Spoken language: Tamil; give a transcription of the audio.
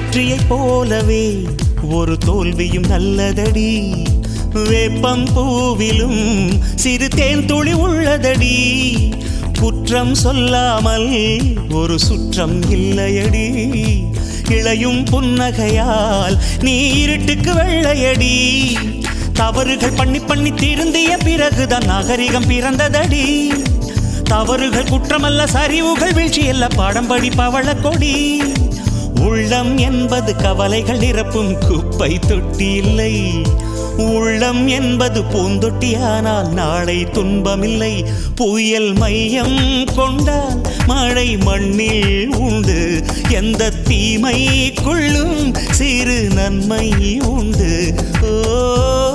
வெற்றியைப் போலவே ஒரு தோல்வியும் நல்லதடி. வேப்பம் பூவிலும் சிறு தேன் துளி உள்ளதடி. குற்றம் சொல்லாமல் ஒரு சுற்றம் இல்லையடி. இளையும் புன்னகையால் நீ இருட்டுக்கு வெள்ளையடி. தவறுகள் பண்ணி பண்ணி திருந்திய பிறகுதான் நாகரிகம் பிறந்ததடி. தவறுகள் குற்றமல்ல, சரிவுகள் வீழ்ச்சியல்ல, பாடம்படி பவள கொடி. உள்ளம் என்பது கவலைகள் நிரப்பும் குப்பை தொட்டி இல்லை. உள்ளம் என்பது பூந்தொட்டியானால் நாளை துன்பமில்லை. புயல் மையம் கொண்டால் மழை மண்ணில் உண்டு. எந்த தீமைக்குள்ளும் சிறு நன்மை உண்டு. ஓ